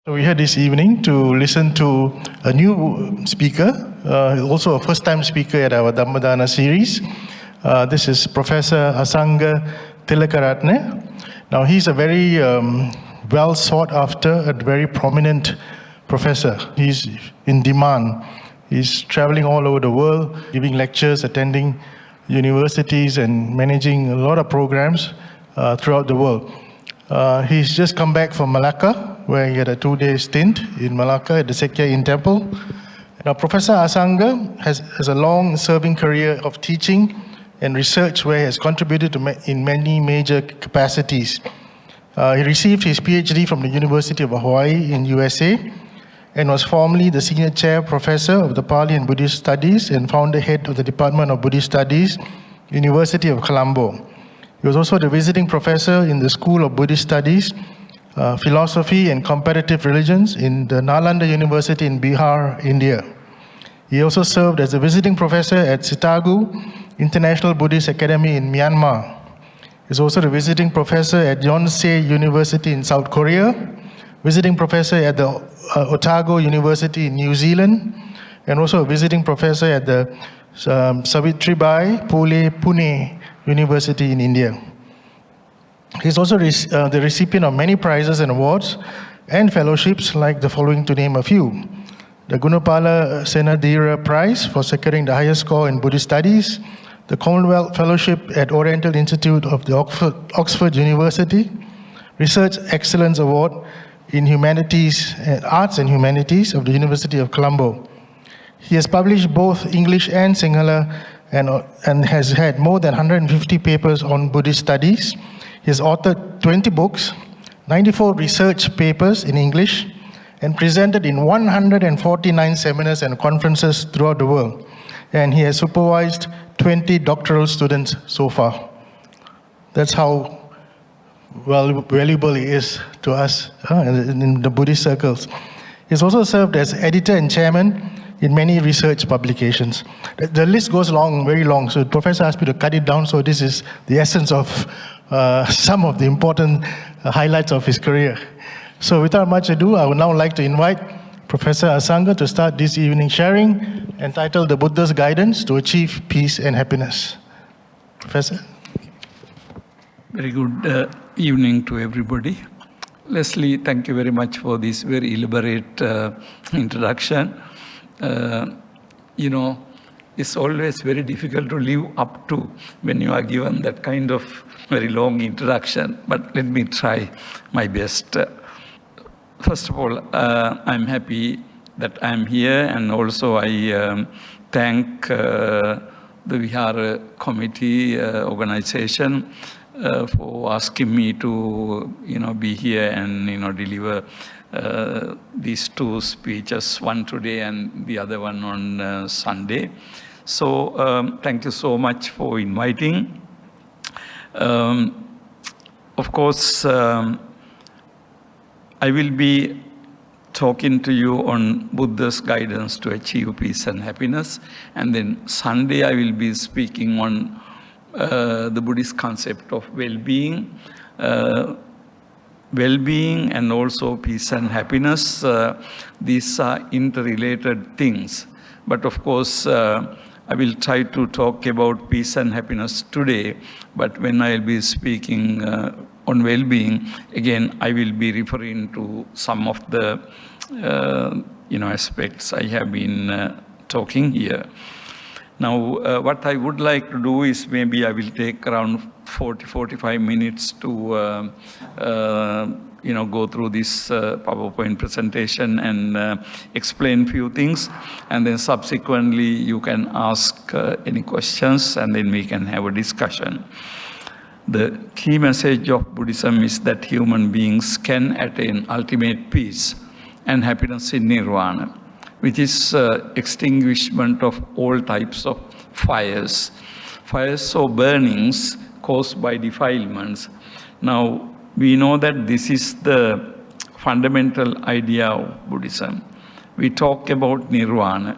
So we're here this evening to listen to a new speaker, also a first-time speaker at our Dhamma series. This is Professor Asanga Tilakaratne. Now he's a very well sought after, a very prominent professor. He's in demand. He's traveling all over the world, giving lectures, attending universities and managing a lot of programs throughout the world. He's just come back from Malacca, where he had a 2-day stint in Malacca at the Sekya Inn Temple. Now, Professor Asanga has a long-serving career of teaching and research where he has contributed in many major capacities. He received his PhD from the University of Hawaii in USA and was formerly the Senior Chair Professor of the Pali and Buddhist Studies and Founder Head of the Department of Buddhist Studies, University of Colombo. He was also the visiting professor in the School of Buddhist Studies, Philosophy and Comparative Religions in the Nalanda University in Bihar, India. He also served as a visiting professor at Sitagu International Buddhist Academy in Myanmar. He's also the visiting professor at Yonsei University in South Korea, visiting professor at the Otago University in New Zealand, and also a visiting professor at the Savitribai Phule Pune University in India. He's also the recipient of many prizes and awards and fellowships, like the following to name a few: the Gunapala Senadira Prize for securing the highest score in Buddhist Studies, the Commonwealth Fellowship at Oriental Institute of the Oxford University, Research Excellence Award in Humanities, Arts and Humanities of the University of Colombo. He has published both English and Sinhala and has had more than 150 papers on Buddhist studies. He has authored 20 books, 94 research papers in English, and presented in 149 seminars and conferences throughout the world. And he has supervised 20 doctoral students so far. That's how valuable he is to us in the Buddhist circles. He's also served as editor and chairman in many research publications. The list goes long, very long, so the professor asked me to cut it down, so this is the essence of some of the important highlights of his career. So without much ado, I would now like to invite Professor Asanga to start this evening sharing, entitled The Buddha's Guidance to Achieve Peace and Happiness. Professor? Very good evening to everybody. Leslie, thank you very much for this very elaborate introduction. It's always very difficult to live up to when you are given that kind of very long introduction, but let me try my best. First of all, I'm happy that I'm here, and also I thank the Vihara committee organization for asking me to be here and deliver these two speeches, one today and the other one on Sunday. So thank you so much for inviting. Of course, I will be talking to you on Buddha's guidance to achieve peace and happiness, and then Sunday I will be speaking on the Buddhist concept of well-being. Well-being and also peace and happiness, these are interrelated things. But of course, I will try to talk about peace and happiness today, but when I will be speaking on well-being, again, I will be referring to some of the aspects I have been talking here. Now, what I would like to do is maybe I will take around 40-45 minutes to go through this PowerPoint presentation and explain few things, and then subsequently you can ask any questions, and then we can have a discussion. The key message of Buddhism is that human beings can attain ultimate peace and happiness in nirvana, which is extinguishment of all types of fires. Fires or burnings caused by defilements. Now, we know that this is the fundamental idea of Buddhism. We talk about nirvana.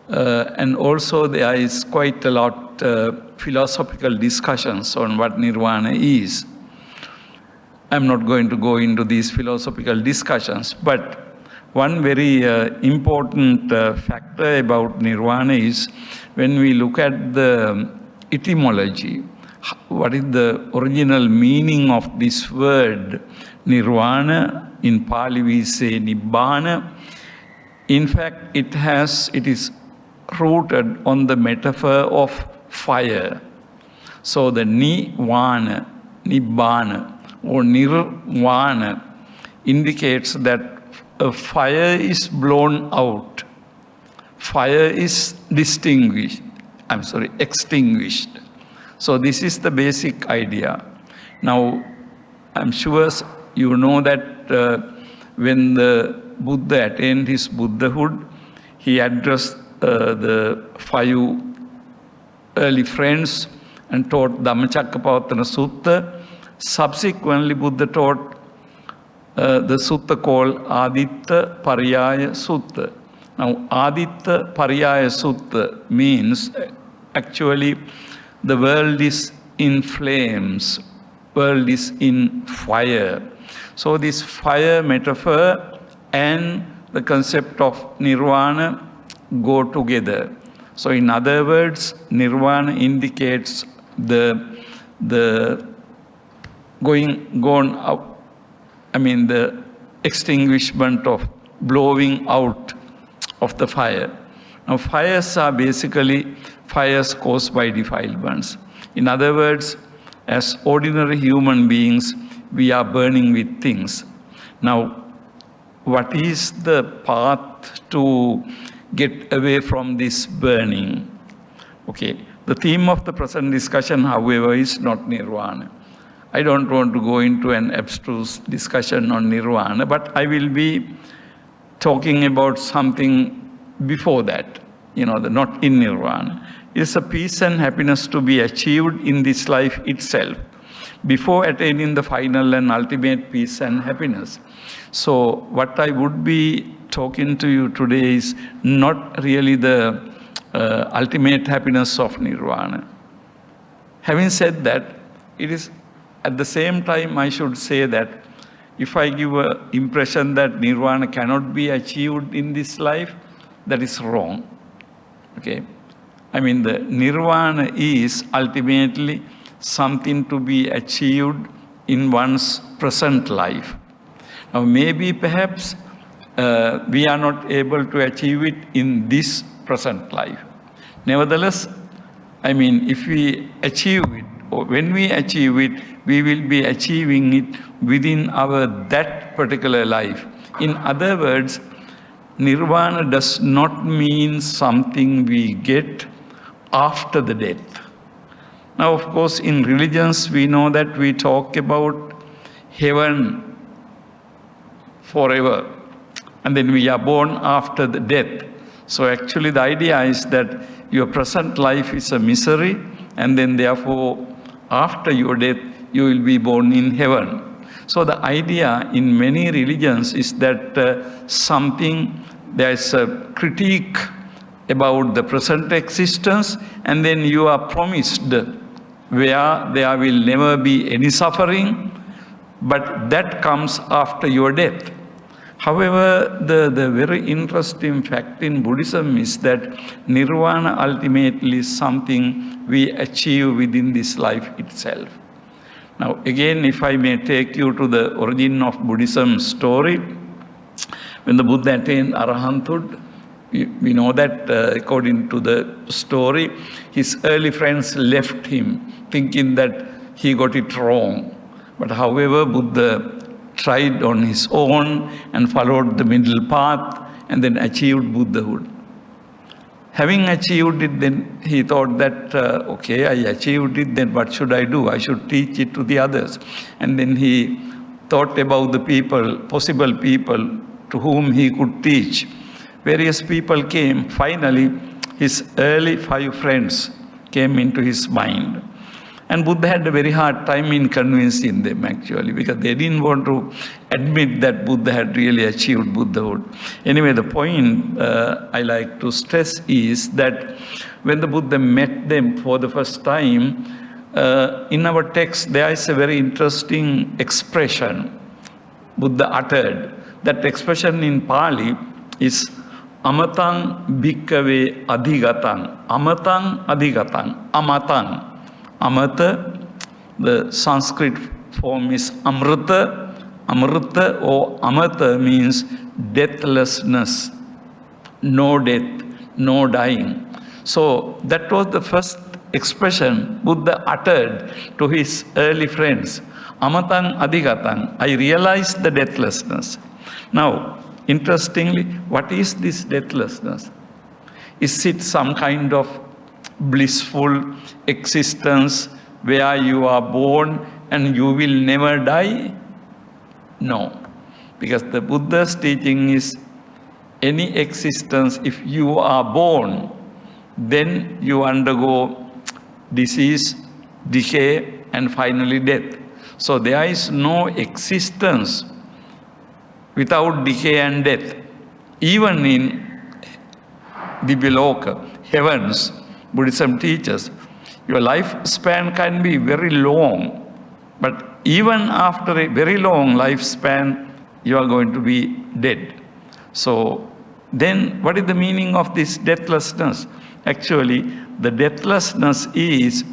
And also there is quite a lot philosophical discussions on what nirvana is. I'm not going to go into these philosophical discussions, but one very important factor about nirvana is when we look at the etymology, what is the original meaning of this word nirvana? In Pali we say nibbana. In fact, it is rooted on the metaphor of fire. So the nibbana or nirvana indicates that a fire is blown out. Fire is extinguished. So this is the basic idea. Now, I'm sure you know that when the Buddha attained his Buddhahood, he addressed the 5 early friends and taught Dhammacakkappavattana Sutta. Subsequently, Buddha taught the sutta called Aditta Pariyaya Sutta. Now, Aditta Pariyaya Sutta means actually the world is in flames, world is in fire. So this fire metaphor and the concept of nirvana go together. So in other words, nirvana indicates the extinguishment of blowing out of the fire. Now fires are basically fires caused by defilements. In other words, as ordinary human beings, we are burning with things. Now, what is the path to get away from this burning? Okay, the theme of the present discussion, however, is not nirvana. I don't want to go into an abstruse discussion on nirvana, but I will be talking about something before that, not in nirvana. It's a peace and happiness to be achieved in this life itself, before attaining the final and ultimate peace and happiness. So what I would be talking to you today is not really the ultimate happiness of nirvana. Having said that, it is at the same time I should say that if I give an impression that nirvana cannot be achieved in this life, that is wrong. Okay? I mean, the nirvana is ultimately something to be achieved in one's present life. Now, maybe perhaps we are not able to achieve it in this present life. Nevertheless, I mean, if we achieve it, or when we achieve it, we will be achieving it within that particular life. In other words, nirvana does not mean something we get after the death. Now, of course, in religions, we know that we talk about heaven forever, and then we are born after the death. So actually, the idea is that your present life is a misery, and then therefore, after your death, you will be born in heaven. So the idea in many religions is that there is a critique about the present existence, and then you are promised where there will never be any suffering, but that comes after your death. However, the very interesting fact in Buddhism is that nirvana ultimately is something we achieve within this life itself. Now, again, if I may take you to the origin of Buddhism story, when the Buddha attained arahanthood, we know that according to the story, his early friends left him, thinking that he got it wrong. But however, Buddha tried on his own and followed the middle path and then achieved Buddhahood. Having achieved it, then he thought that, okay, I achieved it, then what should I do? I should teach it to the others. And then he thought about the possible people to whom he could teach. Various people came. Finally, his early 5 friends came into his mind. And Buddha had a very hard time in convincing them, actually, because they didn't want to admit that Buddha had really achieved Buddhahood. Anyway, the point I like to stress is that when the Buddha met them for the first time, in our text, there is a very interesting expression Buddha uttered. That expression in Pali is Amatang Bhikkhave Adhigatang. Amatang Adhigatang. Amatang. Amata, the Sanskrit form is Amrita. Amrita or Amata means deathlessness. No death, no dying. So that was the first expression Buddha uttered to his early friends. Amatang Adhigatang. I realized the deathlessness. Now, interestingly, what is this deathlessness? Is it some kind of blissful existence where you are born and you will never die? No. Because the Buddha's teaching is any existence, if you are born, then you undergo disease, decay, and finally death. So there is no existence without decay and death. Even in Divyaloka, heavens, Buddhism teaches, your lifespan can be very long, but even after a very long lifespan, you are going to be dead. So then what is the meaning of this deathlessness? Actually, the deathlessness is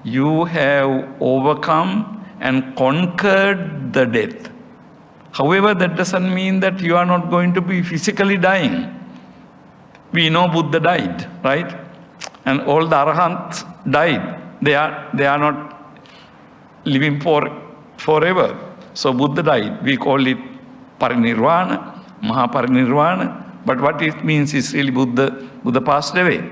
you have overcome and conquered the death. However, that doesn't mean that you are not going to be physically dying. We know Buddha died, right? And all the Arahants died. They are not living forever. So Buddha died. We call it Parinirvana, Maha Parinirvana. But what it means is really Buddha passed away.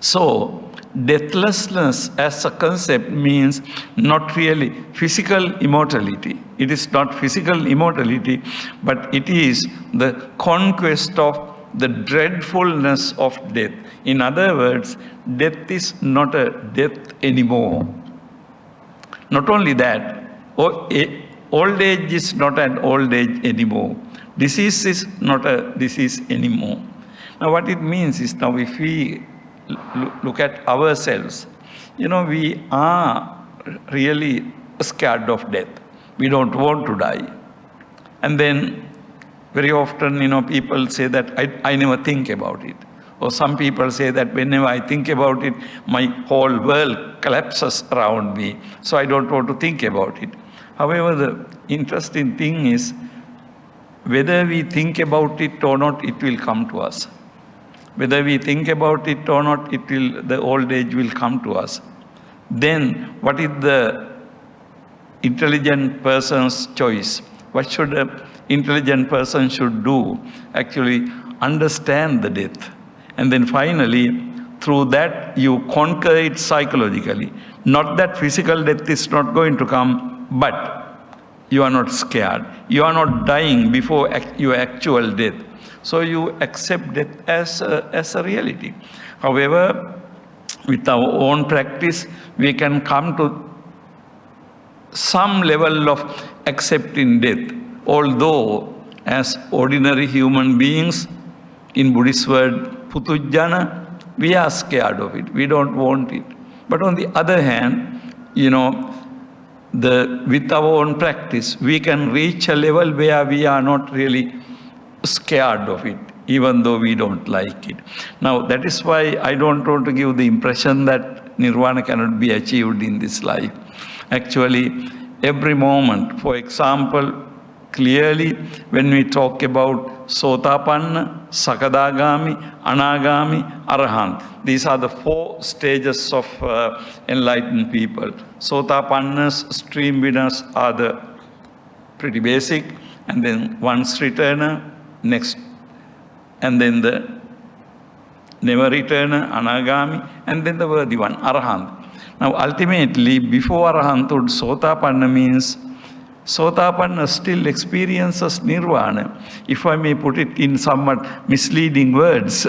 So deathlessness as a concept means not really physical immortality. It is not physical immortality, but it is the conquest of the dreadfulness of death. In other words, death is not a death anymore. Not only that, old age is not an old age anymore. Disease is not a disease anymore. Now what it means is, now if we look at ourselves, we are really scared of death. We don't want to die. And then very often, people say that I never think about it. Or some people say that whenever I think about it, my whole world collapses around me. So I don't want to think about it. However, the interesting thing is, whether we think about it or not, it will come to us. Whether we think about it or not, the old age will come to us. Then, what is the intelligent person's choice? What should an intelligent person should do? Actually, understand the death. And then finally, through that, you conquer it psychologically. Not that physical death is not going to come, but you are not scared. You are not dying before your actual death. So you accept death as a reality. However, with our own practice, we can come to some level of accepting death. Although, as ordinary human beings, in Buddhist word, putujjana, we are scared of it. We don't want it. But on the other hand, with our own practice, we can reach a level where we are not really scared of it, even though we don't like it. Now, that is why I don't want to give the impression that nirvana cannot be achieved in this life. Actually, every moment, for example, clearly when we talk about Sotapanna, Sakadagami, Anagami, Arahant, these are the 4 stages of enlightened people. Sotapanna's stream winners are the pretty basic, and then once returner, next, and then the never returner, Anagami, and then the worthy one, Arahant. Now ultimately, before Arahanthood, Sotapanna means Sotapanna still experiences nirvana. If I may put it in somewhat misleading words,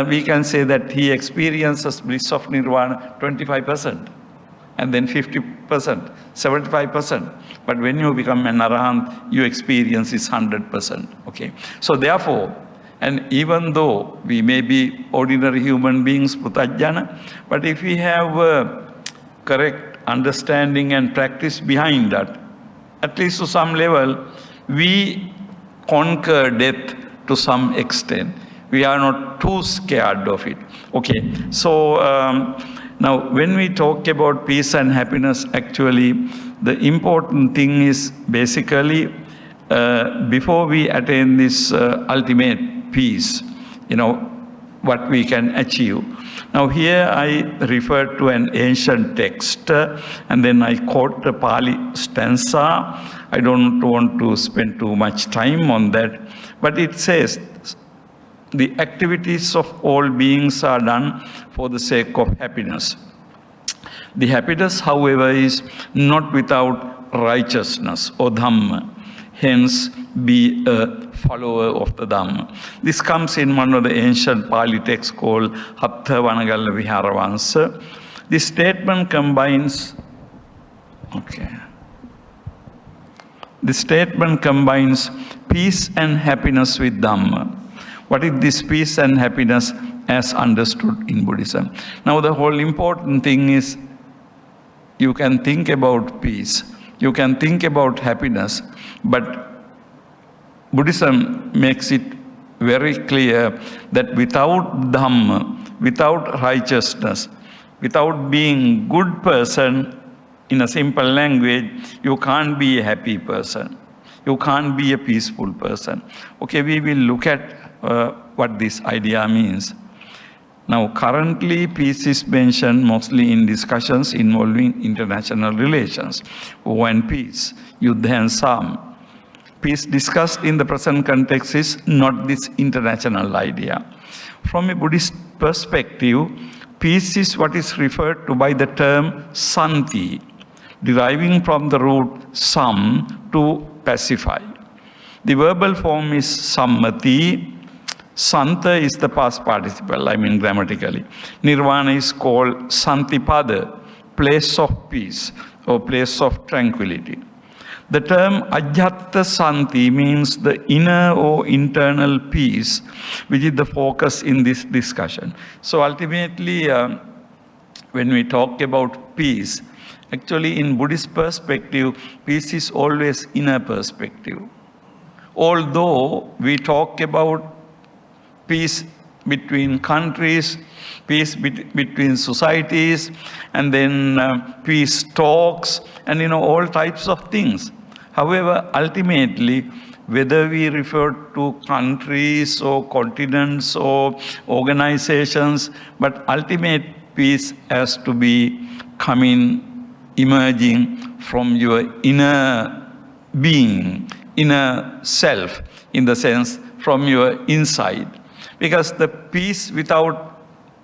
we can say that he experiences bliss of nirvana 25%, and then 50%, 75%. But when you become an arahant, you experience is 100%. Okay. So therefore, and even though we may be ordinary human beings, putajjana, but if we have correct understanding and practice behind that. At least to some level, we conquer death to some extent. We are not too scared of it. Okay, so now when we talk about peace and happiness, actually, the important thing is basically before we attain this ultimate peace, what we can achieve. Now here I refer to an ancient text and then I quote the Pali stanza. I don't want to spend too much time on that, but it says, the activities of all beings are done for the sake of happiness. The happiness, however, is not without righteousness or Dhamma. Hence, be a follower of the Dhamma. This comes in one of the ancient Pali texts called Hatha Vanagala Vihara Vansa. This statement combines, this statement combines peace and happiness with Dhamma. What is this peace and happiness as understood in Buddhism? Now, the whole important thing is you can think about peace, you can think about happiness, but Buddhism makes it very clear that without Dhamma, without righteousness, without being good person, in a simple language, you can't be a happy person. You can't be a peaceful person. Okay, we will look at what this idea means. Now, currently, peace is mentioned mostly in discussions involving international relations, war and peace, yuddha and sam. Peace discussed in the present context is not this international idea. From a Buddhist perspective, peace is what is referred to by the term santi, deriving from the root sam, to pacify. The verbal form is sammati. Santa is the past participle, grammatically. Nirvana is called santipada, place of peace or place of tranquility. The term ajhatta santi means the inner or internal peace, which is the focus in this discussion. So ultimately, when we talk about peace, actually in Buddhist perspective, peace is always inner perspective. Although we talk about peace between countries, peace between societies, and then peace talks, and all types of things. However, ultimately, whether we refer to countries or continents or organizations, but ultimate peace has to be emerging from your inner being, inner self, in the sense from your inside. Because the peace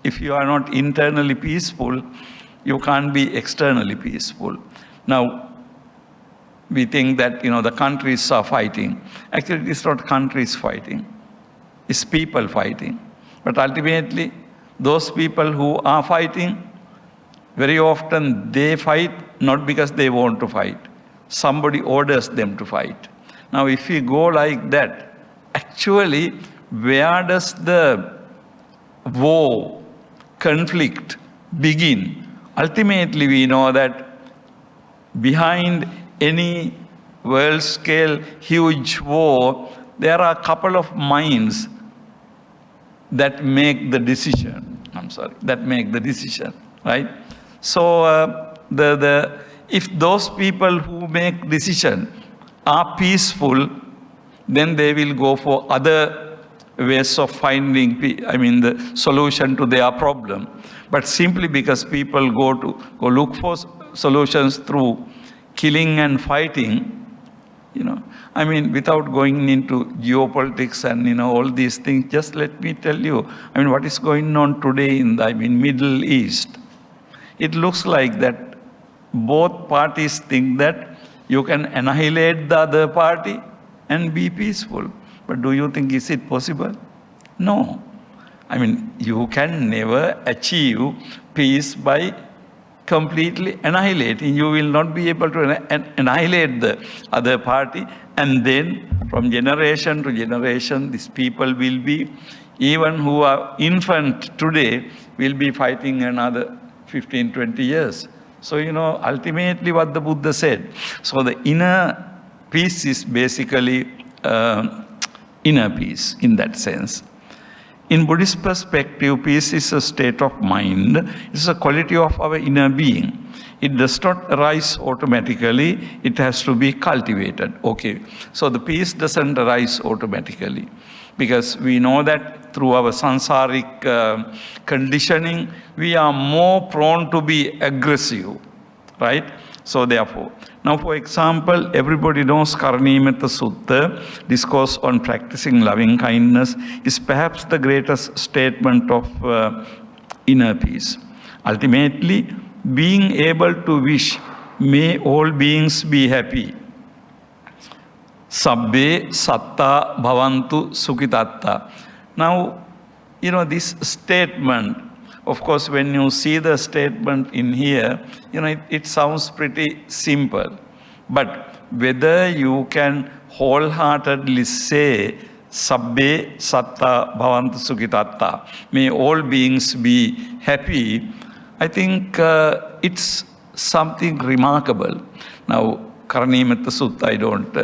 if you are not internally peaceful, you can't be externally peaceful. Now, we think that, the countries are fighting. Actually, it's not countries fighting. It's people fighting. But ultimately, those people who are fighting, very often they fight not because they want to fight. Somebody orders them to fight. Now, if we go like that, actually, where does the war, conflict begin? Ultimately, we know that behind any world-scale huge war, there are a couple of minds that make the decision. Right? So, if those people who make decision are peaceful, then they will go for other ways of finding the solution to their problem. But simply because people go look for solutions through killing and fighting, without going into geopolitics and all these things, just let me tell you, what is going on today in the Middle East. It looks like that both parties think that you can annihilate the other party and be peaceful. But do you think is it possible? No. You can never achieve peace by completely annihilating. You will not be able to annihilate the other party. And then from generation to generation, these people will be, even who are infant today, will be fighting another 15, 20 years. So, ultimately what the Buddha said. So the inner peace is basically inner peace in that sense. In Buddhist perspective, peace is a state of mind. It's a quality of our inner being. It does not arise automatically. It has to be cultivated. Okay. So the peace doesn't arise automatically, because we know that through our samsaric conditioning, we are more prone to be aggressive, right? So therefore, now for example, everybody knows Karanimatta Sutta, discourse on practicing loving kindness, is perhaps the greatest statement of inner peace. Ultimately, being able to wish, may all beings be happy. Sabbe satta bhavantu sukhitatta. Now, this statement, of course, when you see the statement in here, it sounds pretty simple. But whether you can wholeheartedly say, Sabbe satta bhavantu sukhitatta, may all beings be happy, I think it's something remarkable. Now, Karanimatta Sutta, I don't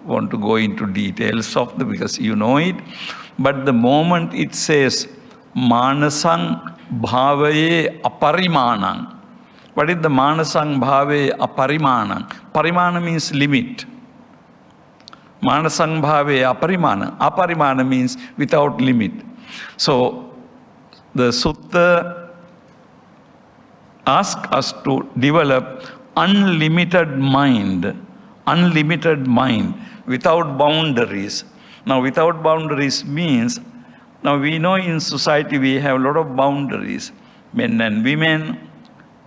want to go into details of because you know it. But the moment it says, Manasang bhavaye aparimanang. What is the Manasang bhavaye aparimanang? Parimana means limit. Manasang bhavaye aparimana. Aparimana means without limit. So, the Sutta asks us to develop unlimited mind without boundaries. Now, without boundaries means, now we know in society we have a lot of boundaries. Men and women,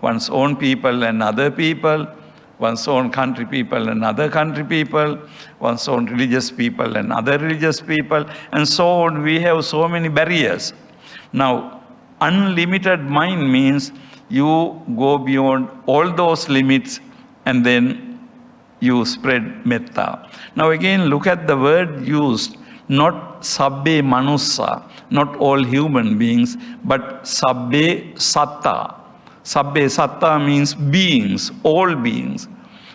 one's own people and other people, one's own country people and other country people, one's own religious people and other religious people, and so on. We have so many barriers. Now, unlimited mind means you go beyond all those limits and then you spread metta. Now again, look at the word used, not sabbe manussa, not all human beings, but sabbe satta. Sabbe satta means beings, all beings.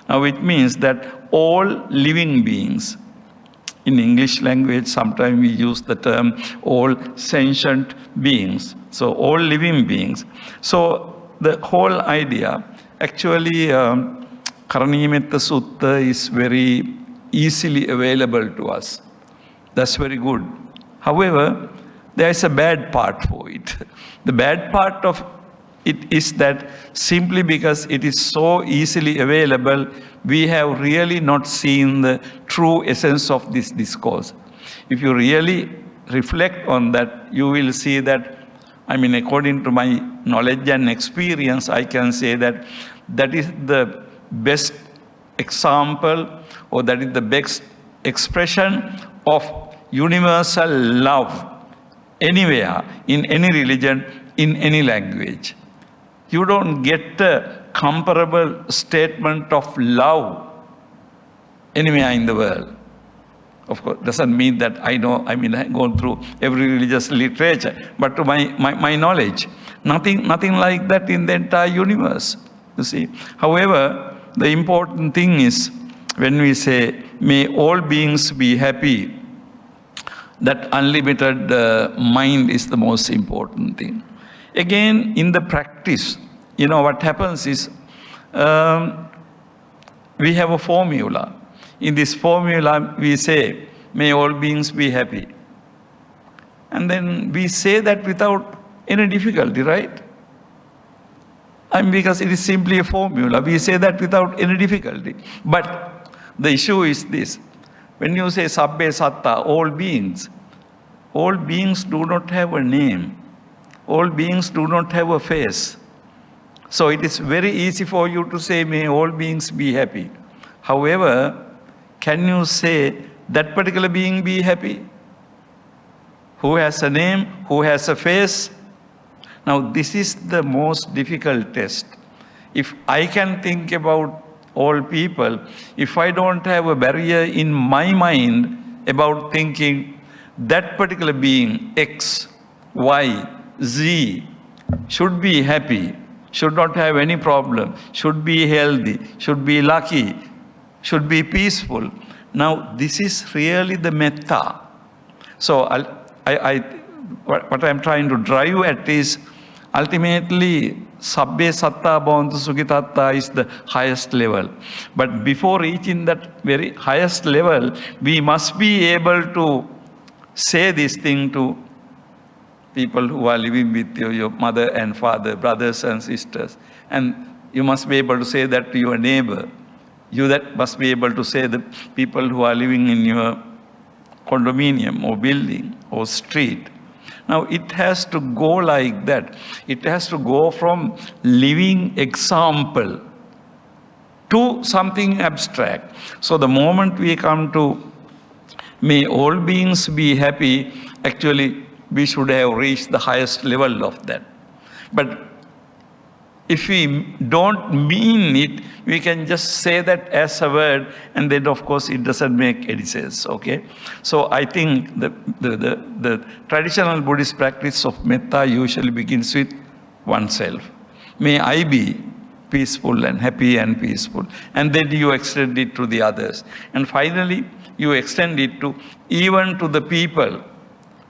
Now it means that all living beings. In English language, sometimes we use the term all sentient beings. So all living beings. So the whole idea, actually, Karanimatta Sutta is very easily available to us. That's very good. However, there is a bad part for it. The bad part of it is that simply because it is so easily available, we have really not seen the true essence of this discourse. If you really reflect on that, you will see that, according to my knowledge and experience, I can say that that is the best example, or that is the best expression of universal love anywhere, in any religion, in any language. You don't get a comparable statement of love anywhere in the world. Of course, doesn't mean that I know, I've gone through every religious literature, but to my knowledge, nothing like that in the entire universe, you see. However, the important thing is, when we say, may all beings be happy, that unlimited mind is the most important thing. Again, in the practice, what happens is, we have a formula. In this formula, we say, may all beings be happy. And then we say that without any difficulty, right? Because it is simply a formula. We say that without any difficulty. But the issue is this. When you say sabbe satta, all beings do not have a name. All beings do not have a face. So it is very easy for you to say, may all beings be happy. However, can you say that particular being be happy? Who has a name? Who has a face? Now, this is the most difficult test. If I can think about all people, if I don't have a barrier in my mind about thinking that particular being, X, Y, Z, should be happy, should not have any problem, should be healthy, should be lucky, should be peaceful. Now, this is really the metta. So, what I'm trying to drive at is, ultimately, Sabbe Satta Bhavantu Sukhitatta is the highest level. But before reaching that very highest level, we must be able to say this thing to people who are living with you, your mother and father, brothers and sisters. And you must be able to say that to your neighbor. You that must be able to say the people who are living in your condominium or building or street. Now, it has to go like that. It has to go from living example to something abstract. So the moment we come to may all beings be happy, actually we should have reached the highest level of that. But if we don't mean it, we can just say that as a word, and then of course it doesn't make any sense, okay? So I think the traditional Buddhist practice of metta usually begins with oneself. May I be peaceful and happy and peaceful. And then you extend it to the others. And finally, you extend it to even to the people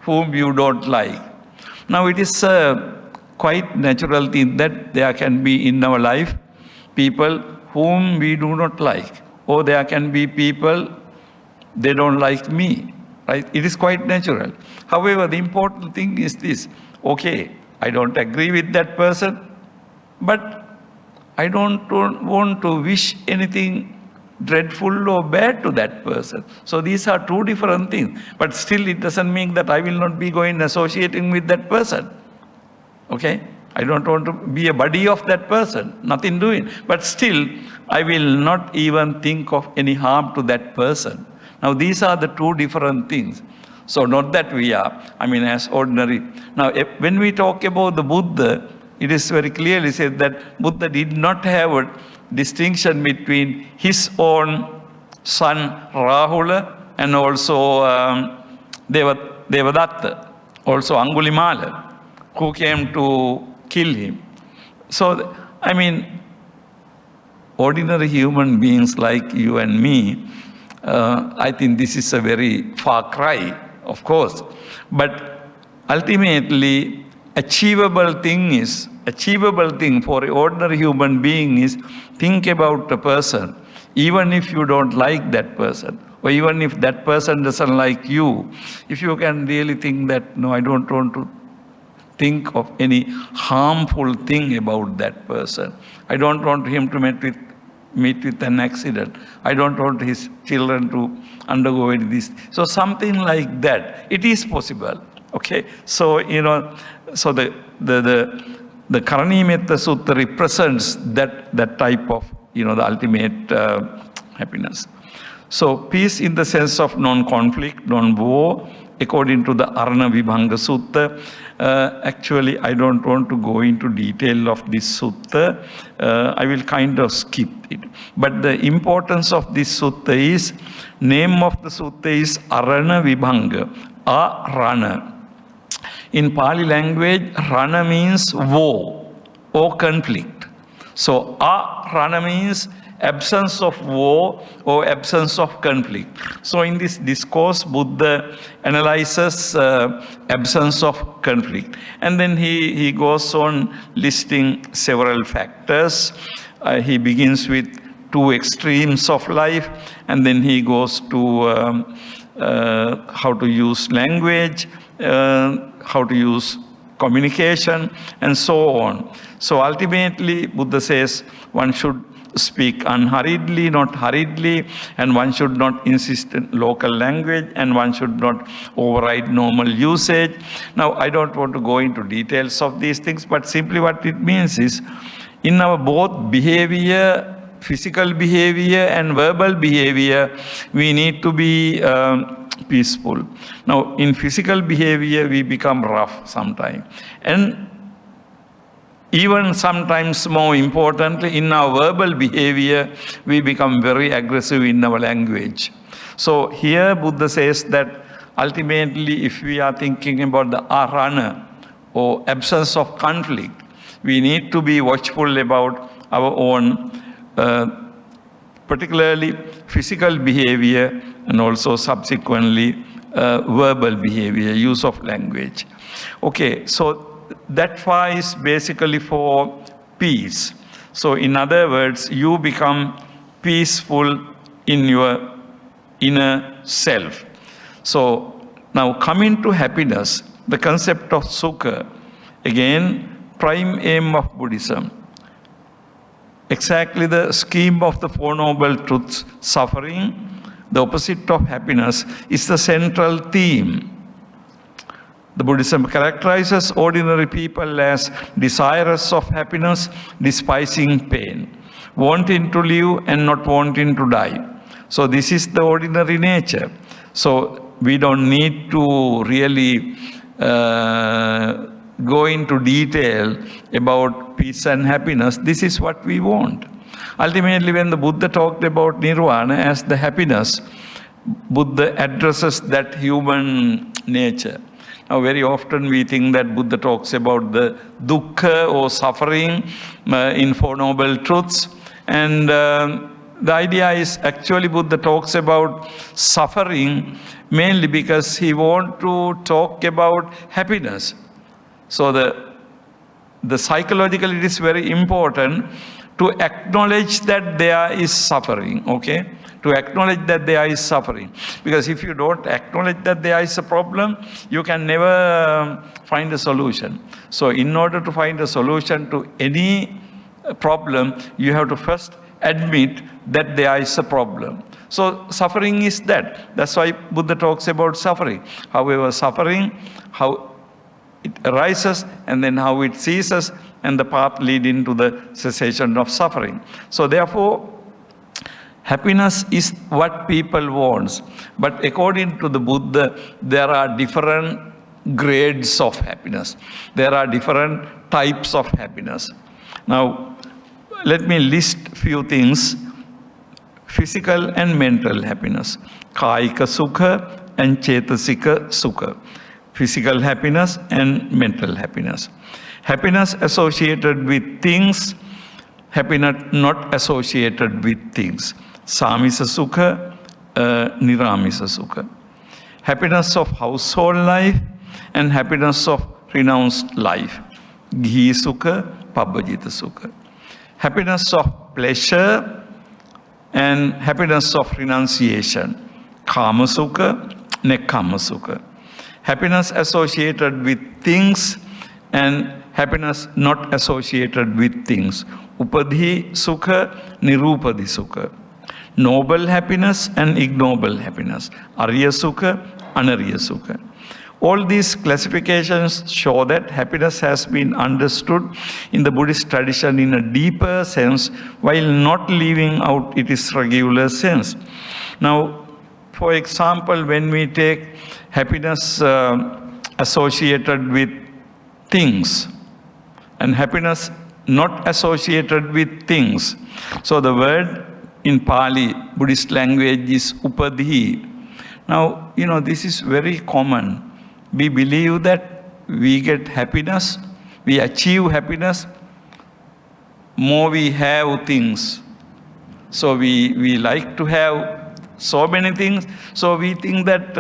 whom you don't like. Now it is quite natural thing that there can be in our life people whom we do not like, or there can be people, they don't like me, right? It is quite natural. However, the important thing is this: okay, I don't agree with that person, but I don't want to wish anything dreadful or bad to that person. So these are two different things. But still it doesn't mean that I will not be going associating with that person. Okay? I don't want to be a buddy of that person. Nothing doing. But still, I will not even think of any harm to that person. Now these are the two different things. So not that we are, as ordinary. Now when we talk about the Buddha, it is very clearly said that Buddha did not have a distinction between his own son Rahula and also Devadatta, also Angulimala, who came to kill him. So, ordinary human beings like you and me, I think this is a very far cry, of course. But ultimately, achievable thing for an ordinary human being is think about a person, even if you don't like that person, or even if that person doesn't like you, if you can really think that, no, I don't want to think of any harmful thing about that person. I don't want him to meet with an accident. I don't want his children to undergo this. So something like that, it is possible. Okay, so so the Karani Metta Sutta represents that type of the ultimate happiness. So peace in the sense of non-conflict, non-war, according to the Arana Vibhanga Sutta. Actually, I don't want to go into detail of this sutta. I will kind of skip it. But the importance of this sutta is, name of the sutta is Arana Vibhanga, Arana. In Pali language, Rana means war or conflict. So, Rana means absence of war or absence of conflict. So, in this discourse, Buddha analyzes absence of conflict. And then he goes on listing several factors. He begins with two extremes of life, and then he goes to how to use language, how to use communication, and so on. So ultimately, Buddha says one should speak unhurriedly, not hurriedly, and one should not insist in local language, and one should not override normal usage. Now, I don't want to go into details of these things, but simply what it means is, in our both behavior, physical behavior and verbal behavior, we need to be peaceful. Now, in physical behavior, we become rough sometimes. And even sometimes more importantly, in our verbal behavior, we become very aggressive in our language. So here Buddha says that ultimately, if we are thinking about the arana or absence of conflict, We need to be watchful about our own, particularly physical behavior and also subsequently verbal behavior, use of language. Okay, so that pha is basically for peace. So in other words, you become peaceful in your inner self. So now coming to happiness, the concept of sukha, again, prime aim of Buddhism. Exactly the scheme of the Four Noble Truths, suffering, the opposite of happiness, is the central theme. The Buddhism characterizes ordinary people as desirous of happiness, despising pain, wanting to live and not wanting to die. So this is the ordinary nature. So we don't need to really go into detail about peace and happiness. This is what we want. Ultimately, when the Buddha talked about nirvana as the happiness, Buddha addresses that human nature. Now, very often we think that Buddha talks about the dukkha or suffering in Four Noble Truths. And the idea is actually Buddha talks about suffering mainly because he wants to talk about happiness. So the psychologically it is very important to acknowledge that there is suffering, okay? To acknowledge that there is suffering. Because if you don't acknowledge that there is a problem, you can never find a solution. So in order to find a solution to any problem, you have to first admit that there is a problem. So suffering is that. That's why Buddha talks about suffering. However, suffering, how it arises and then how it ceases, and the path leading to the cessation of suffering. So therefore, happiness is what people want. But according to the Buddha, there are different grades of happiness. There are different types of happiness. Now, let me list few things. Physical and mental happiness. Kāyika sukha and cetasika sukha. Physical happiness and mental happiness. Happiness associated with things, happiness not associated with things. Samisa sukha, niramisa sukha. Happiness of household life and happiness of renounced life. Ghi sukha, pabbajita sukha. Happiness of pleasure and happiness of renunciation. Kama sukha, nekkama sukha. Happiness associated with things and happiness not associated with things. Upadhi sukha, nirupadi sukha. Noble happiness and ignoble happiness. Arya sukha, anarya sukha. All these classifications show that happiness has been understood in the Buddhist tradition in a deeper sense while not leaving out its regular sense. Now, for example, when we take happiness associated with things and happiness not associated with things. So the word in Pali, Buddhist language, is upadhi. Now, this is very common. We believe that we get happiness, we achieve happiness, more we have things. So we like to have so many things, so we think that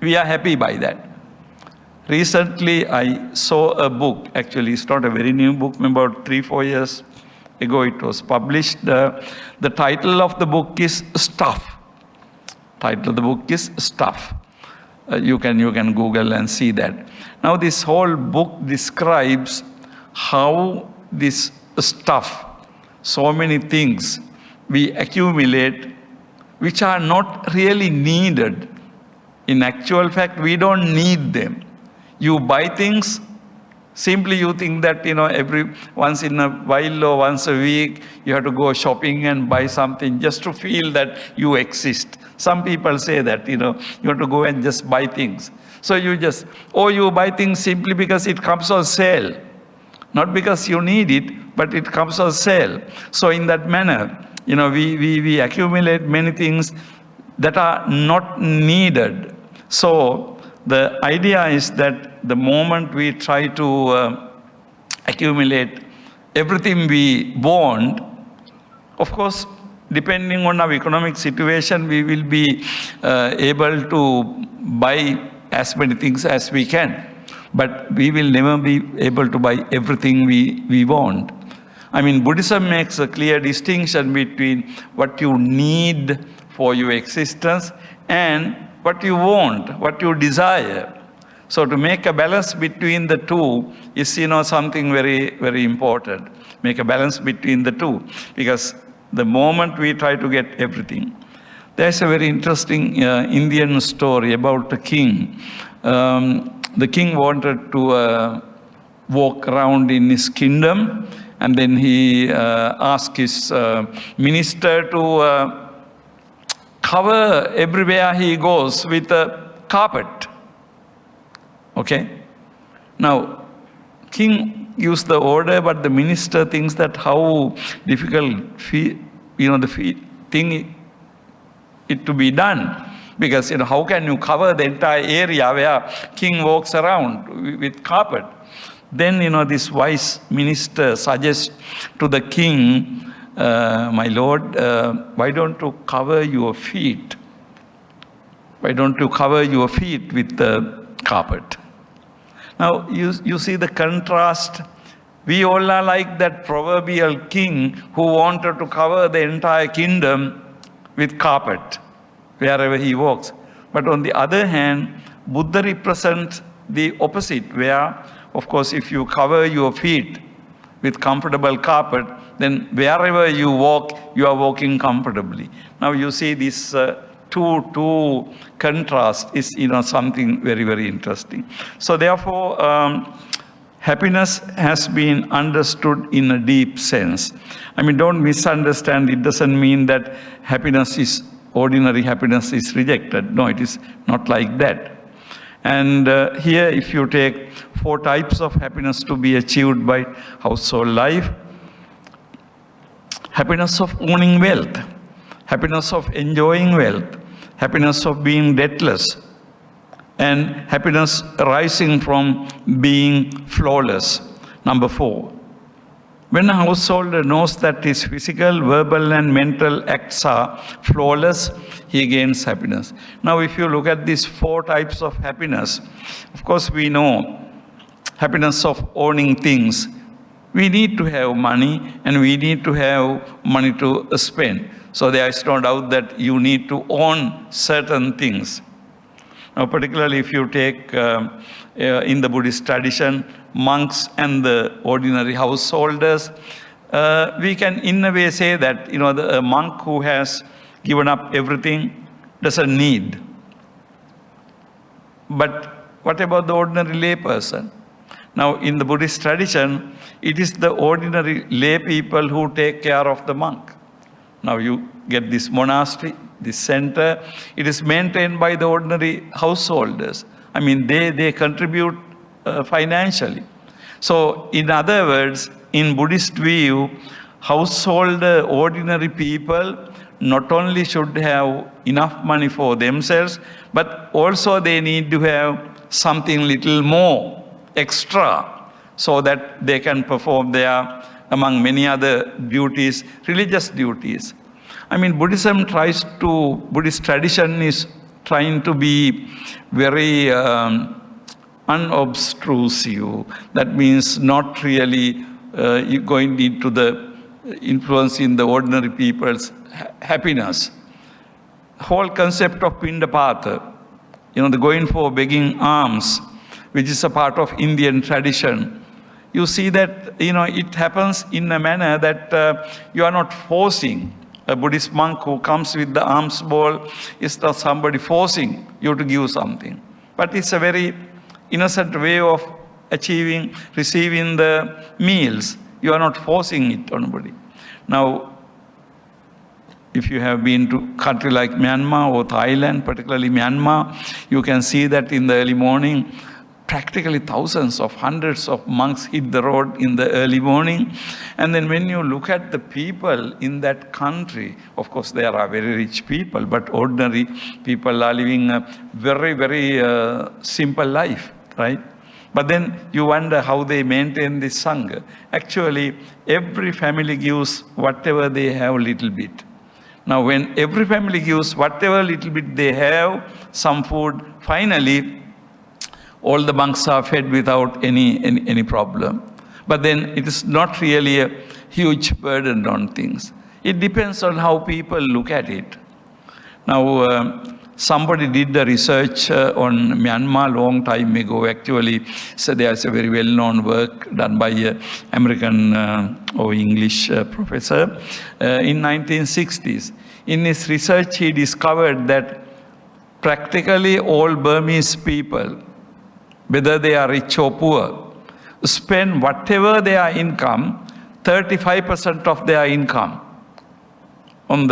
we are happy by that. Recently, I saw a book. Actually, it's not a very new book. About 3-4 years ago, it was published. The title of the book is Stuff. Title of the book is Stuff. You can Google and see that. Now, this whole book describes how this stuff, so many things we accumulate, which are not really needed. In actual fact, we don't need them. You buy things, simply you think that, every once in a while or once a week, you have to go shopping and buy something just to feel that you exist. Some people say that, you have to go and just buy things. So you buy things simply because it comes on sale. Not because you need it, but it comes on sale. So in that manner, we accumulate many things that are not needed. So the idea is that the moment we try to accumulate everything we want. Of course, depending on our economic situation, we will be able to buy as many things as we can. But we will never be able to buy everything we want. I mean, Buddhism makes a clear distinction between what you need for your existence and what you want, what you desire. So to make a balance between the two is, something very, very important. Make a balance between the two. Because the moment we try to get everything. There's a very interesting Indian story about a king. The king wanted to walk around in his kingdom, and then he asked his minister to cover everywhere he goes with a carpet. Okay? Now, king gives the order, but the minister thinks that how difficult, the thing it to be done. Because, how can you cover the entire area where king walks around with carpet? Then, this wise minister suggests to the king, my lord, why don't you cover your feet? Why don't you cover your feet with the carpet? Now, you see the contrast. We all are like that proverbial king who wanted to cover the entire kingdom with carpet wherever he walks. But on the other hand, Buddha represents the opposite, where, of course, if you cover your feet with comfortable carpet, then wherever you walk, you are walking comfortably. Now you see this two contrast is, something very, very interesting. So therefore, happiness has been understood in a deep sense. I mean, don't misunderstand. It doesn't mean that ordinary happiness is rejected. No, it is not like that. And here, if you take 4 types of happiness to be achieved by household life: happiness of owning wealth, happiness of enjoying wealth, happiness of being debtless, and happiness arising from being flawless. Number 4. When a householder knows that his physical, verbal, and mental acts are flawless, he gains happiness. Now, if you look at these 4 types of happiness, of course, we know happiness of owning things. We need to have money, and we need to have money to spend. So there is no doubt that you need to own certain things. Now, particularly if you take in the Buddhist tradition, monks and the ordinary householders, we can in a way say that, a monk who has given up everything doesn't need. But what about the ordinary lay person? Now, in the Buddhist tradition, it is the ordinary lay people who take care of the monk. Now, you get this monastery, this center, it is maintained by the ordinary householders. I mean, they contribute financially. So, in other words, in Buddhist view, householder, ordinary people not only should have enough money for themselves, but also they need to have something little more, extra, so that they can perform their, among many other duties, religious duties. I mean, Buddhist tradition is trying to be very unobtrusive. That means not really going into the influence in the ordinary people's happiness. Whole concept of pindapata, the going for begging alms, which is a part of Indian tradition. You see that, it happens in a manner that you are not forcing. A Buddhist monk who comes with the alms bowl is not somebody forcing you to give something. But it's a very innocent way of receiving the meals. You are not forcing it on anybody. Now, if you have been to a country like Myanmar or Thailand, particularly Myanmar, you can see that in the early morning, practically hundreds of monks hit the road in the early morning. And then when you look at the people in that country, of course there are very rich people, but ordinary people are living a very, very simple life, right? But then you wonder how they maintain this Sangha. Actually, every family gives whatever they have a little bit. Now, when every family gives whatever little bit they have, some food, finally, all the monks are fed without any problem. But then it is not really a huge burden on things. It depends on how people look at it. Now, somebody did the research on Myanmar long time ago, actually. So there's a very well-known work done by an American or English professor in 1960s. In his research, he discovered that practically all Burmese people, whether they are rich or poor, spend whatever their income, 35% of their income on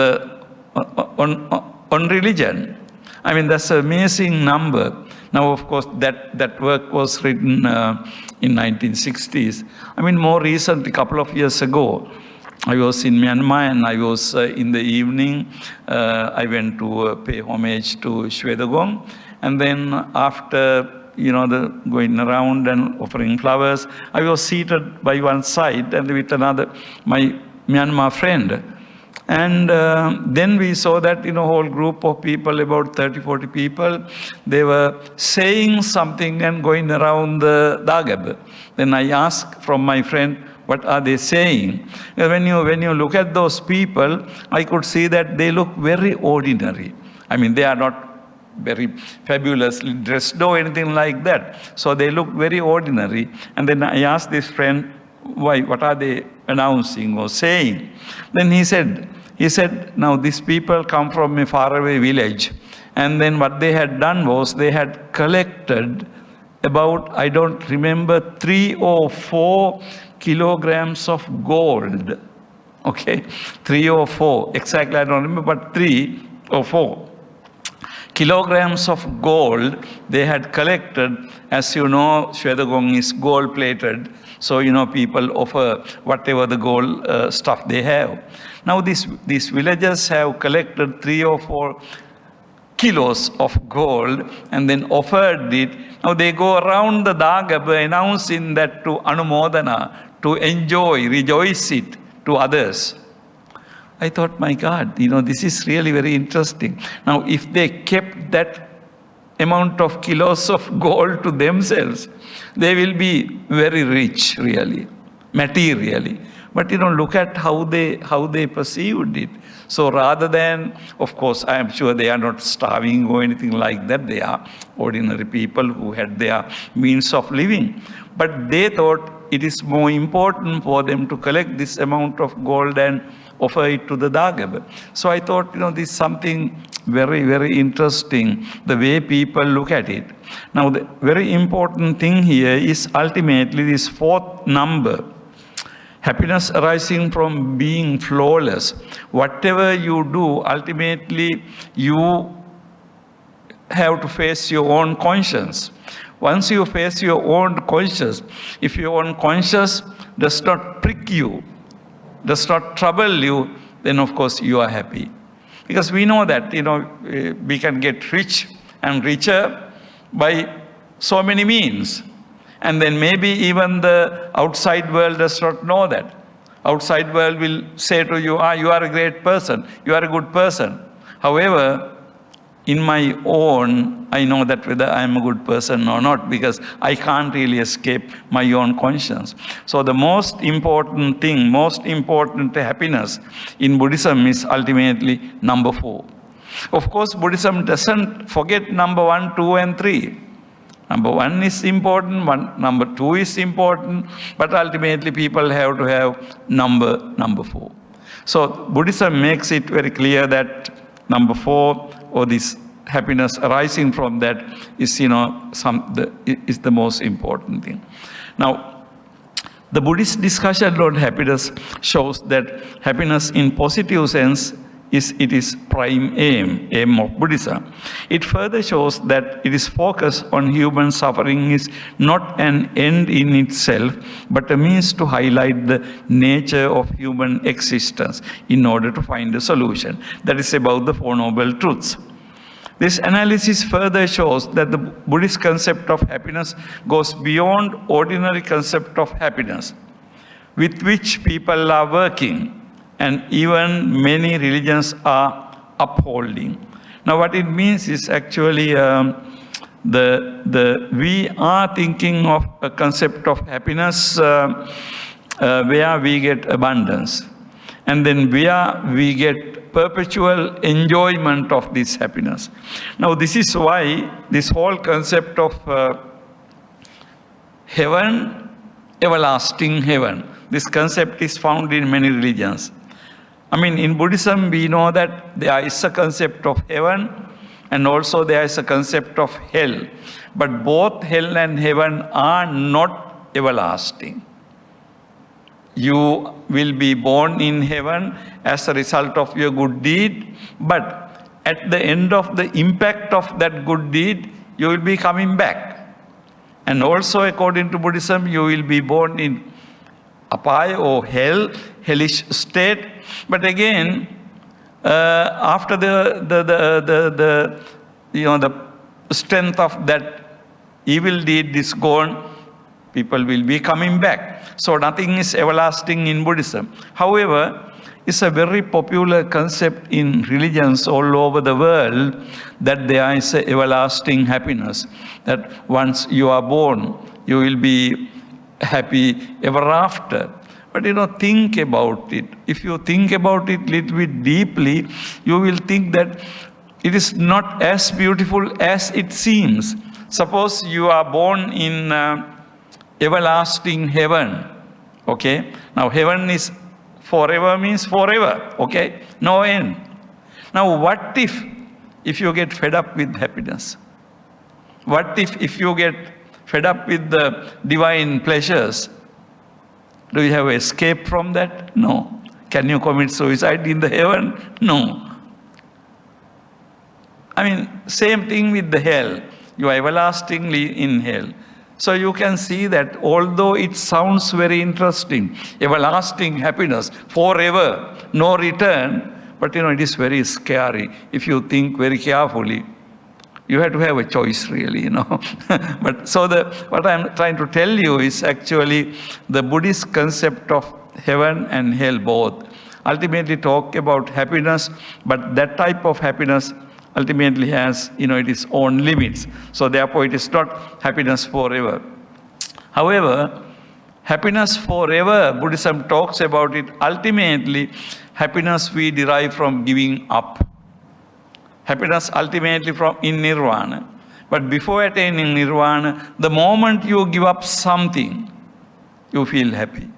religion. I mean, that's an amazing number. Now, of course, that work was written in 1960s. I mean, more recently, a couple of years ago, I was in Myanmar, and I was in the evening, I went to pay homage to Shwedagong, and then after going around and offering flowers, I was seated by one side and with another, my Myanmar friend. And then we saw that whole group of people, about 30, 40 people, they were saying something and going around the Dagab. Then I asked from my friend, what are they saying? When you look at those people, I could see that they look very ordinary. I mean, they are not very fabulously dressed or anything like that. So they look very ordinary. And then I asked this friend, why? What are they announcing or saying? Then he said, now these people come from a faraway village. And then what they had done was they had collected about, I don't remember, 3 or 4 kilograms of gold. Okay, 3 or 4, exactly I don't remember, but 3 or 4 kilograms of gold they had collected. As you know, Shwedagong is gold plated. So, people offer whatever the gold stuff they have. Now, these villagers have collected 3 or 4 kilos of gold and then offered it. Now, they go around the Dagab announcing that to Anumodana, to enjoy, rejoice it to others. I thought, my God, this is really very interesting. Now, if they kept that amount of kilos of gold to themselves, they will be very rich, really, materially. But look at how they perceived it. So rather than, of course, I am sure they are not starving or anything like that. They are ordinary people who had their means of living. But they thought it is more important for them to collect this amount of gold and offer it to the Dagab. So I thought, this is something very, very interesting, the way people look at it. Now, the very important thing here is ultimately this 4th number, happiness arising from being flawless. Whatever you do, ultimately, you have to face your own conscience. Once you face your own conscience, if your own conscience does not prick you, does not trouble you, then of course you are happy. Because we know that, we can get rich and richer by so many means. And then maybe even the outside world does not know that. Outside world will say to you, you are a great person, you are a good person. However, in my own, I know that whether I am a good person or not, because I can't really escape my own conscience. So the most important thing, most important happiness in Buddhism is ultimately number 4. Of course, Buddhism doesn't forget number 1, 2, and 3. Number 1 is important, number 2 is important, but ultimately people have to have number 4. So Buddhism makes it very clear that number 4, or this happiness arising from that, is is the most important thing. Now, the Buddhist discussion on happiness shows that happiness in positive sense is prime aim of Buddhism. It further shows that it is focused on human suffering is not an end in itself, but a means to highlight the nature of human existence in order to find a solution. That is about the Four Noble Truths. This analysis further shows that the Buddhist concept of happiness goes beyond ordinary concept of happiness, with which people are working, and even many religions are upholding. Now, what it means is actually we are thinking of a concept of happiness where we get abundance, and then where we get perpetual enjoyment of this happiness. Now, this is why this whole concept of heaven, everlasting heaven, this concept is found in many religions. I mean, in Buddhism, we know that there is a concept of heaven and also there is a concept of hell. But both hell and heaven are not everlasting. You will be born in heaven as a result of your good deed, but at the end of the impact of that good deed, you will be coming back. And also, according to Buddhism, you will be born in apaya or hell, hellish state. But again, after the strength of that evil deed is gone, people will be coming back. So nothing is everlasting in Buddhism. However, it's a very popular concept in religions all over the world that there is an everlasting happiness, that once you are born, you will be happy ever after. But think about it. If you think about it a little bit deeply, you will think that it is not as beautiful as it seems. Suppose you are born in everlasting heaven, okay? Now, heaven is forever, means forever, okay? No end. Now, what if you get fed up with happiness? What if you get fed up with the divine pleasures? Do you have escape from that? No. Can you commit suicide in the heaven? No. I mean, same thing with the hell. You are everlastingly in hell. So you can see that although it sounds very interesting, everlasting happiness, forever, no return, but it is very scary if you think very carefully. You have to have a choice, really, But so what I'm trying to tell you is actually the Buddhist concept of heaven and hell both ultimately talk about happiness, but that type of happiness ultimately has, its own limits. So therefore, it is not happiness forever. However, happiness forever, Buddhism talks about it. Ultimately, happiness we derive from giving up. Happiness ultimately in nirvana. But before attaining nirvana, the moment you give up something, you feel happy.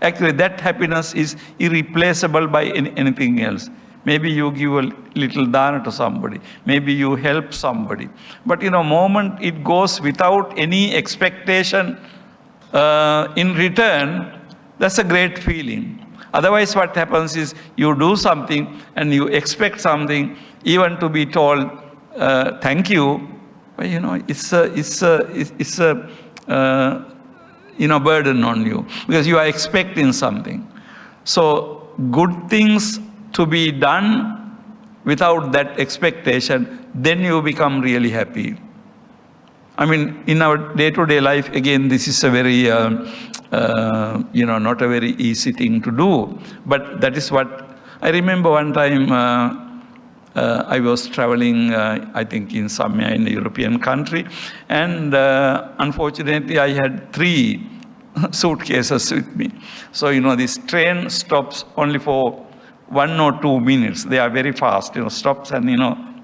Actually, that happiness is irreplaceable by anything else. Maybe you give a little dana to somebody. Maybe you help somebody. But moment it goes without any expectation in return, that's a great feeling. Otherwise, what happens is you do something and you expect something, even to be told thank you. But it's a burden on you because you are expecting something. So good things to be done without that expectation, then you become really happy. I mean, in our day-to-day life, again, this is a very, not a very easy thing to do. But that is what, I remember one time I was traveling, I think in somewhere in a European country, and unfortunately I had 3 suitcases with me. So, this train stops only for 1 or 2 minutes. They are very fast, stops and,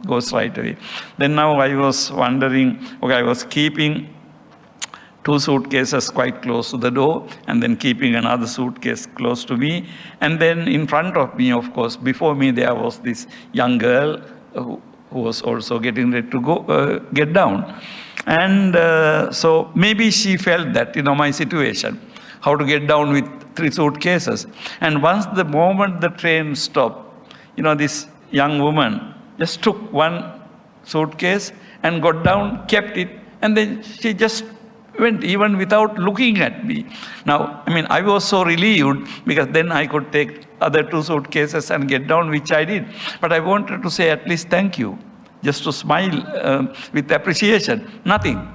goes right away. Then now I was wondering, okay, I was keeping 2 suitcases quite close to the door and then keeping another suitcase close to me. And then in front of me, of course, before me, there was this young girl who was also getting ready to get down. And so maybe she felt that, my situation, how to get down with 3 suitcases. And once the moment the train stopped, this young woman just took 1 suitcase and got down, kept it, and then she just went even without looking at me. Now, I was so relieved because then I could take other 2 suitcases and get down, which I did. But I wanted to say at least thank you. just to smile with appreciation. Nothing.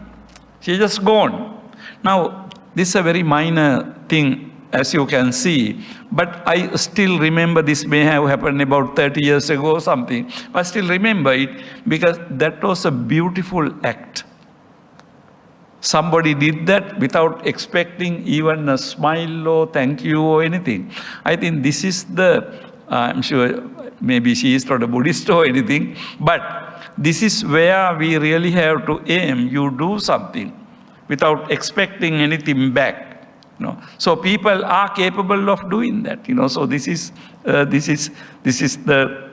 She just gone. Now, this is a very minor thing, as you can see, but I still remember this may have happened about 30 years ago or something. I still remember it because that was a beautiful act. Somebody did that without expecting even a smile or thank you or anything. I think this is I'm sure maybe she is not a Buddhist or anything, but this is where we really have to aim. You do something without expecting anything back. So people are capable of doing that. So this is the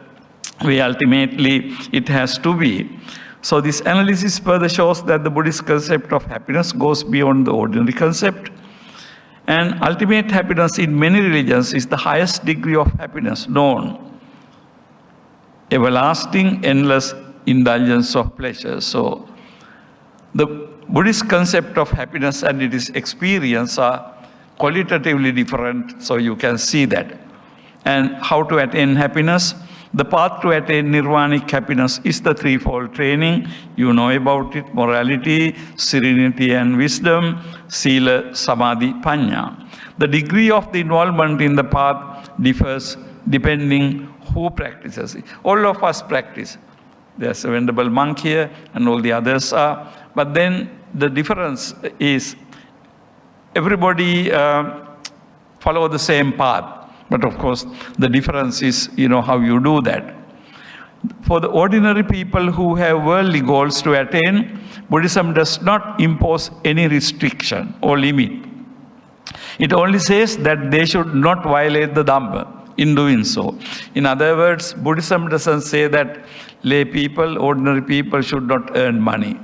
way ultimately it has to be. So this analysis further shows that the Buddhist concept of happiness goes beyond the ordinary concept. And ultimate happiness in many religions is the highest degree of happiness known. Everlasting, endless indulgence of pleasure. So the Buddhist concept of happiness and its experience are qualitatively different, so you can see that. And how to attain happiness? The path to attain nirvanic happiness is the threefold training. You know about it: morality, serenity and wisdom, sila, samadhi, panya. The degree of the involvement in the path differs depending who practices it. All of us practice. There's a venerable monk here and all the others are. But then the difference is everybody follow the same path. But of course, the difference is, how you do that. For the ordinary people who have worldly goals to attain, Buddhism does not impose any restriction or limit. It only says that they should not violate the Dhamma in doing so. In other words, Buddhism doesn't say that lay people, ordinary people should not earn money.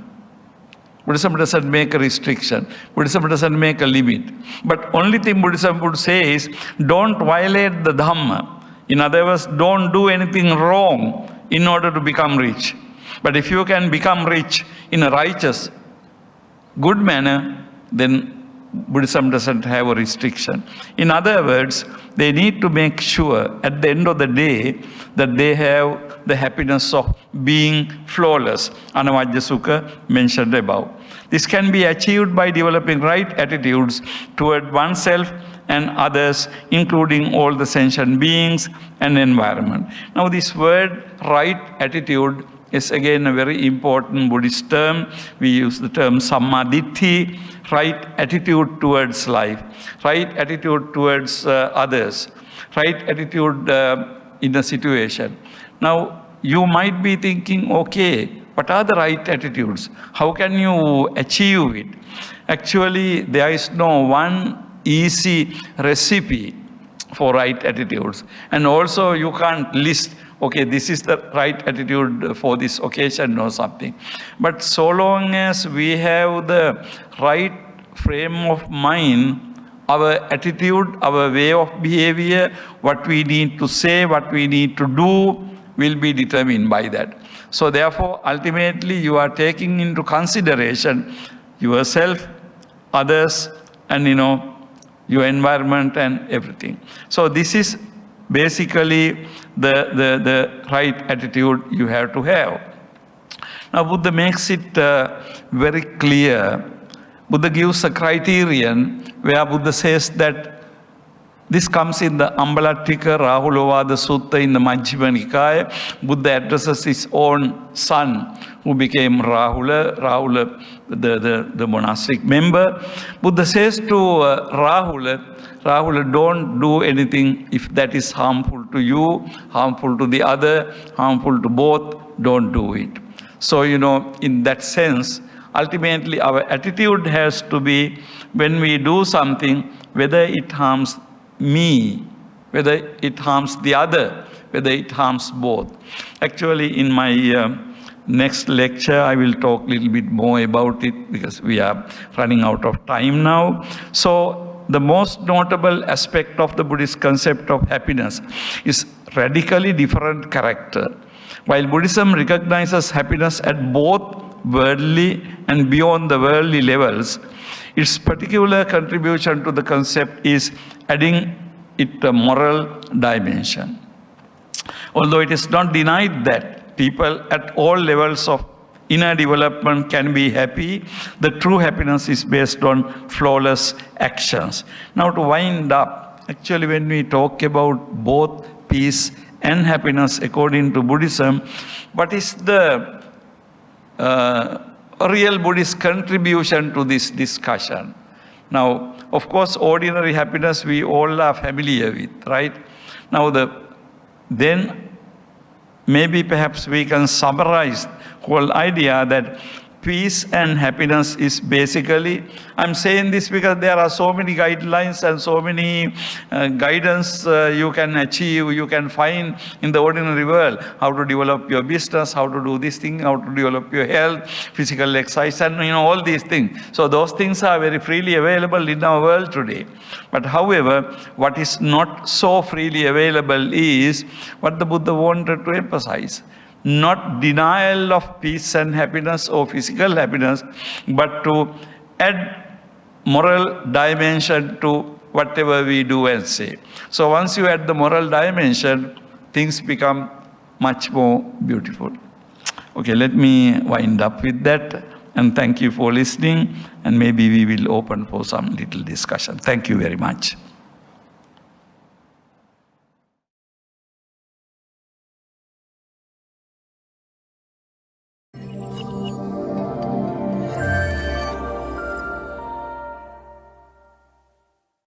Buddhism doesn't make a restriction. Buddhism doesn't make a limit. But only thing Buddhism would say is, don't violate the Dhamma. In other words, don't do anything wrong in order to become rich. But if you can become rich in a righteous, good manner, then Buddhism doesn't have a restriction. In other words, they need to make sure at the end of the day that they have the happiness of being flawless. Anavajja Sukha mentioned above. This can be achieved by developing right attitudes toward oneself and others, including all the sentient beings and environment. Now this word right attitude is again a very important Buddhist term. We use the term sammaditthi, right attitude towards life, right attitude towards others, right attitude in a situation. Now, you might be thinking, okay, what are the right attitudes? How can you achieve it? Actually, there is no one easy recipe for right attitudes. And also, you can't list, okay, this is the right attitude for this occasion or something. But so long as we have the right frame of mind, our attitude, our way of behavior, what we need to say, what we need to do, will be determined by that. So therefore, ultimately, you are taking into consideration yourself, others, and your environment and everything. So this is basically the right attitude you have to have. Now Buddha makes it very clear. Buddha gives a criterion where Buddha says that this comes in the Ambalattika Rahulavada Sutta in the Majjhima Nikaya. Buddha addresses his own son who became Rahula, the monastic member. Buddha says to Rahula, don't do anything if that is harmful to you, harmful to the other, harmful to both, don't do it. So, in that sense, ultimately our attitude has to be, when we do something, whether it harms me, whether it harms the other, whether it harms both. Actually, in my next lecture, I will talk a little bit more about it because we are running out of time now. So, the most notable aspect of the Buddhist concept of happiness is radically different character. While Buddhism recognizes happiness at both worldly and beyond the worldly levels, its particular contribution to the concept is adding it a moral dimension. Although it is not denied that people at all levels of inner development can be happy. The true happiness is based on flawless actions. Now to wind up, actually when we talk about both peace and happiness according to Buddhism, what is the real Buddhist contribution to this discussion? Now, of course, ordinary happiness we all are familiar with, right? Now, then maybe perhaps we can summarize whole idea that peace and happiness is basically, I'm saying this because there are so many guidelines and so many guidance you can achieve, you can find in the ordinary world, how to develop your business, how to do this thing, how to develop your health, physical exercise, and all these things. So those things are very freely available in our world today. But however, what is not so freely available is what the Buddha wanted to emphasize. Not denial of peace and happiness or physical happiness, but to add moral dimension to whatever we do and say. So once you add the moral dimension, things become much more beautiful. Okay, let me wind up with that. And thank you for listening. And maybe we will open for some little discussion. Thank you very much.